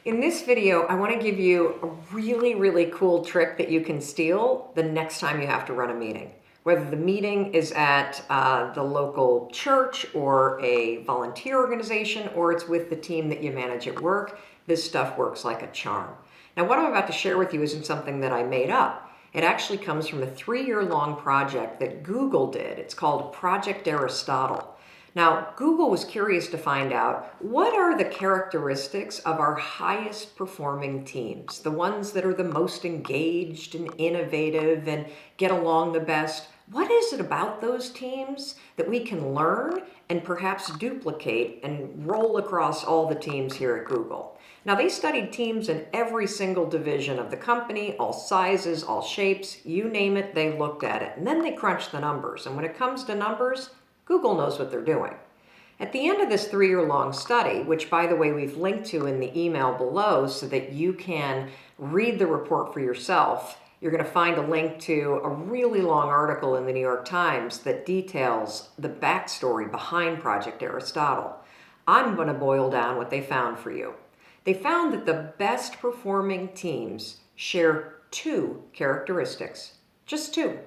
In this video, I want to give you a really cool trick that you can steal the next time you have to run a meeting. Whether the meeting is at the local church or a volunteer organization, or it's with the team that you manage at work, this stuff works like a charm. Now, what I'm about to share with you isn't something that I made up. It actually comes from a 3-year-long project that Google did. It's called Project Aristotle. Now, Google was curious to find out what are the characteristics of our highest performing teams, the ones that are the most engaged and innovative and get along the best. What is it about those teams that we can learn and perhaps duplicate and roll across all the teams here at Google? Now, they studied teams in every single division of the company, all sizes, all shapes, you name it, they looked at it. And then they crunched the numbers. And when it comes to numbers, Google knows what they're doing. At the end of this 3-year-long study, which by the way we've linked to in the email below so that you can read the report for yourself, you're going to find a link to a really long article in the New York Times that details the backstory behind Project Aristotle. I'm going to boil down what they found for you. They found that the best performing teams share 2 characteristics, just 2.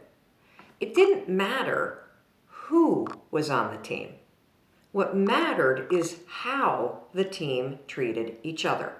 It didn't matter who was on the team. What mattered is how the team treated each other.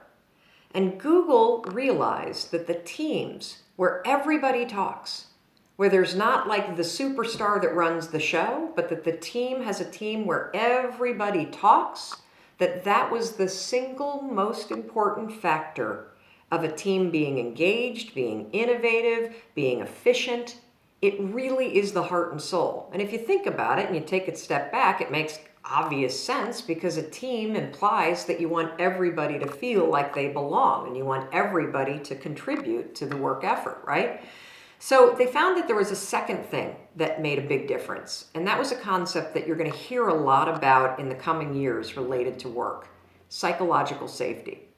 And Google realized that the teams where everybody talks, where there's not like the superstar that runs the show, but that the team has a team where everybody talks, that was the single most important factor of a team being engaged, being innovative, being efficient. It really is the heart and soul. And if you think about it and you take a step back, it makes obvious sense because a team implies that you want everybody to feel like they belong and you want everybody to contribute to the work effort, right? So they found that there was a second thing that made a big difference, and that was a concept that you're going to hear a lot about in the coming years related to work: psychological safety.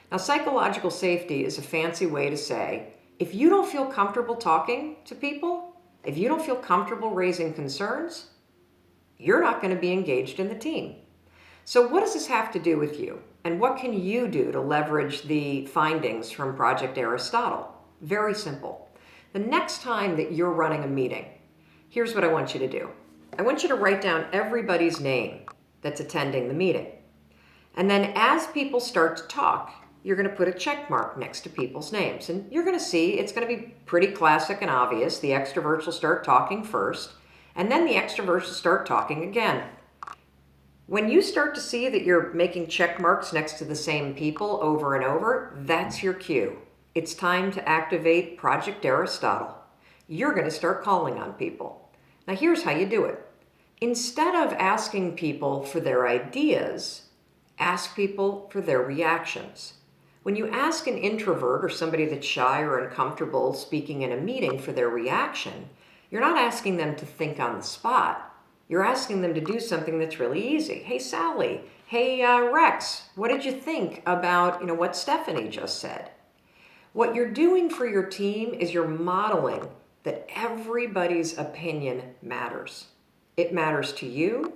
Now, psychological safety is a fancy way to say, if you don't feel comfortable talking to people, if you don't feel comfortable raising concerns, you're not going to be engaged in the team. So what does this have to do with you? And what can you do to leverage the findings from Project Aristotle? Very simple. The next time that you're running a meeting, here's what I want you to do. I want you to write down everybody's name that's attending the meeting. And then as people start to talk, you're going to put a check mark next to people's names. And you're going to see it's going to be pretty classic and obvious. The extroverts will start talking first, and then the extroverts will start talking again. When you start to see that you're making check marks next to the same people over and over, that's your cue. It's time to activate Project Aristotle. You're going to start calling on people. Now here's how you do it. Instead of asking people for their ideas, ask people for their reactions. When you ask an introvert or somebody that's shy or uncomfortable speaking in a meeting for their reaction, you're not asking them to think on the spot. You're asking them to do something that's really easy. Hey, Sally. Hey, Rex. What did you think about what Stephanie just said? What you're doing for your team is you're modeling that everybody's opinion matters. It matters to you,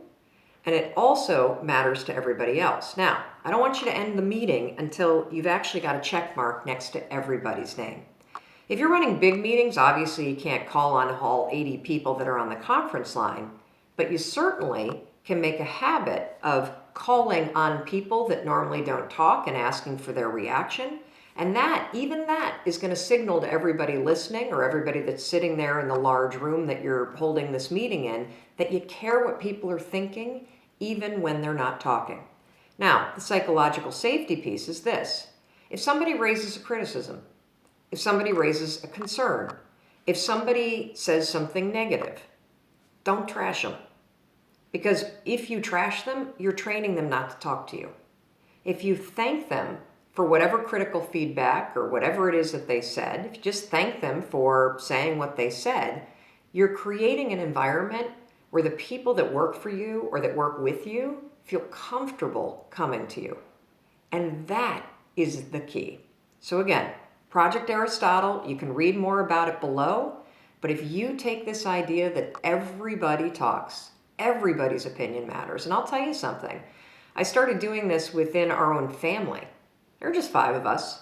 and it also matters to everybody else. Now, I don't want you to end the meeting until you've actually got a check mark next to everybody's name. If you're running big meetings, obviously you can't call on all 80 people that are on the conference line, but you certainly can make a habit of calling on people that normally don't talk and asking for their reaction. And even that is going to signal to everybody listening or everybody that's sitting there in the large room that you're holding this meeting in that you care what people are thinking even when they're not talking. Now, the psychological safety piece is this. If somebody raises a criticism, if somebody raises a concern, if somebody says something negative, don't trash them. Because if you trash them, you're training them not to talk to you. If you thank them for whatever critical feedback or whatever it is that they said, if you just thank them for saying what they said, you're creating an environment where the people that work for you or that work with you feel comfortable coming to you. And that is the key. So again, Project Aristotle, you can read more about it below, but if you take this idea that everybody talks, everybody's opinion matters, and I'll tell you something, I started doing this within our own family. There were just 5 of us.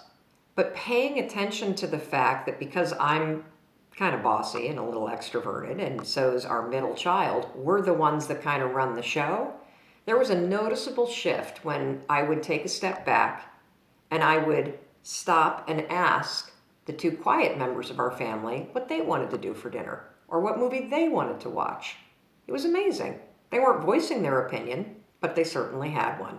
But paying attention to the fact that because I'm kind of bossy and a little extroverted, and so is our middle child, we're the ones that kind of run the show. There was a noticeable shift when I would take a step back and I would stop and ask the 2 quiet members of our family what they wanted to do for dinner or what movie they wanted to watch. It was amazing. They weren't voicing their opinion, but they certainly had one.